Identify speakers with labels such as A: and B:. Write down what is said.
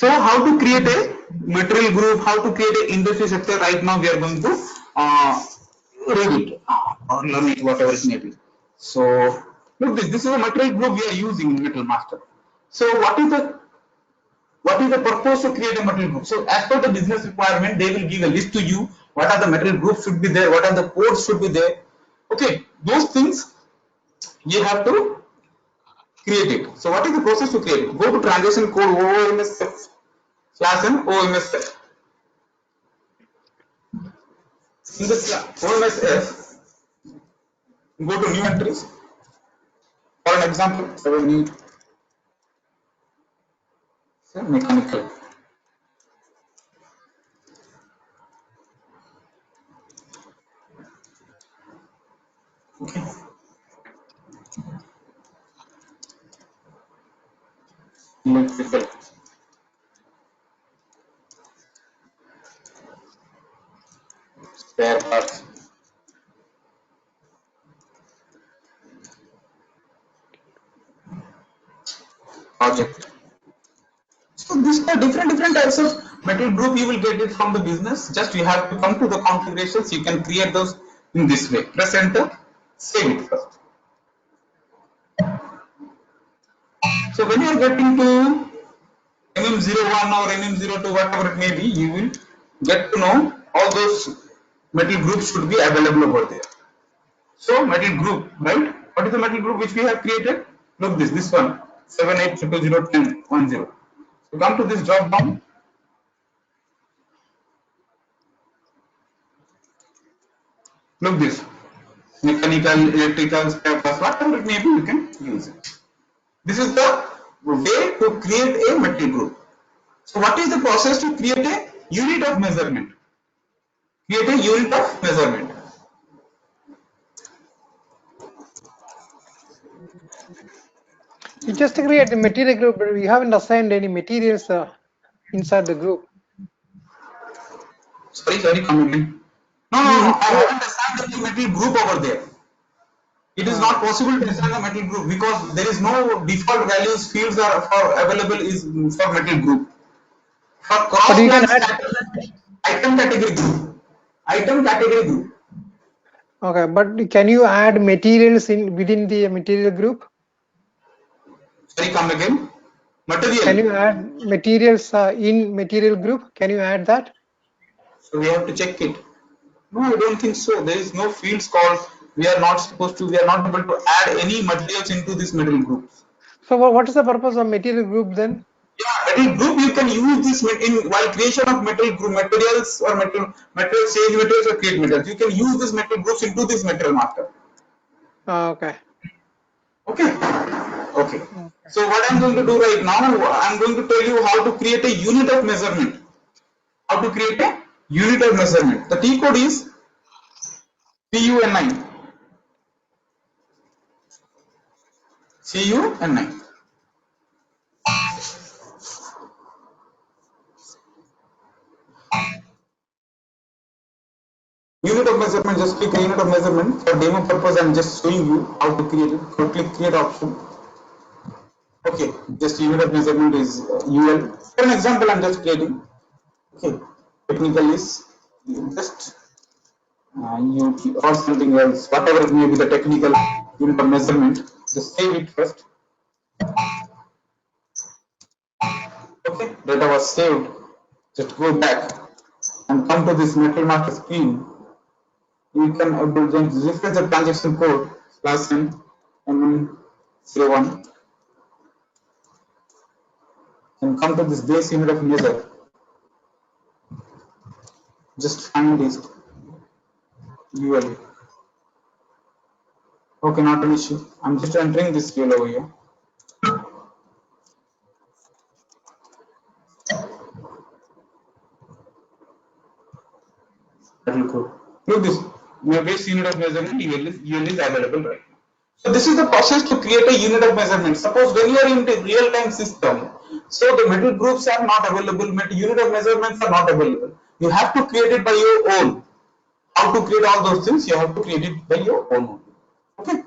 A: So how to create a material group, how to create an industry sector, right now we are going to read it or learn it, whatever it may be. So look, this is a material group we are using in Metal Master. So what is the purpose to create a material group? So as per the business requirement, they will give a list to you. What are the material groups should be there? What are the codes should be there? Okay, those things you have to create it. So what is the process to create it? Go to transaction code OMSF /n OMSF. In the OMSF, go to new entries. For an example, so we need mechanical. Okay. Electrical. Spare parts. Project. So these are different types of material group. You will get it from the business. Just you have to come to the configurations. You can create those in this way. Press enter. Save it first. So when you are getting to MM01 or MM02, whatever it may be, you will get to know all those material groups should be available over there. So material group, right? What is the material group which we have created? Look this one 78001010. So come to this drop down. Look this mechanical, electrical, spare parts, whatever it may be, you can use it. This is the way to create a material group. So what is the process to create a unit of measurement? Create a unit of measurement.
B: You just create the material group, but we haven't assigned any materials inside the group.
A: Sorry, come again. No, I haven't assigned any material group over there. It is not possible to assign a material group because there is no default values fields are for available is for material group. For cross item category group. Item category group.
B: Okay, but can you add materials within the material group?
A: Sorry, come again. Material.
B: Can you add materials in material group? Can you add that?
A: So we have to check it. No, I don't think so. There is no fields called. We are not able to add any materials into this material group.
B: So what is the purpose of material group then?
A: Yeah, material group you can use this in while creation of material group materials or materials change materials or create materials. You can use this material groups into this material master.
B: Okay.
A: Okay. So what I'm going to do right now, I'm going to tell you how to create a unit of measurement. How to create a unit of measurement. The T code is CUN9. CUN9. Unit of measurement, just click unit of measurement. For demo purpose, I'm just showing you how to create it. So click create option. Okay, just unit of measurement is UL. For an example, I'm just creating. Okay, technical is just UT or something else, whatever it may be the technical unit of measurement. Just save it first. Okay, data was saved. Just go back and come to this metal master screen. You can refresh the transaction code /n MM01 and come to this base unit of measure. Just find this UL. Okay, not an issue. I'm just entering this UL over here. That will go. Look this. My base unit of measurement UL is available right now. So this is the process to create a unit of measurement. Suppose when you are in the real-time system, so the middle groups are not available, unit of measurements are not available. You have to create it by your own. How to create all those things? You have to create it by your own. Okay.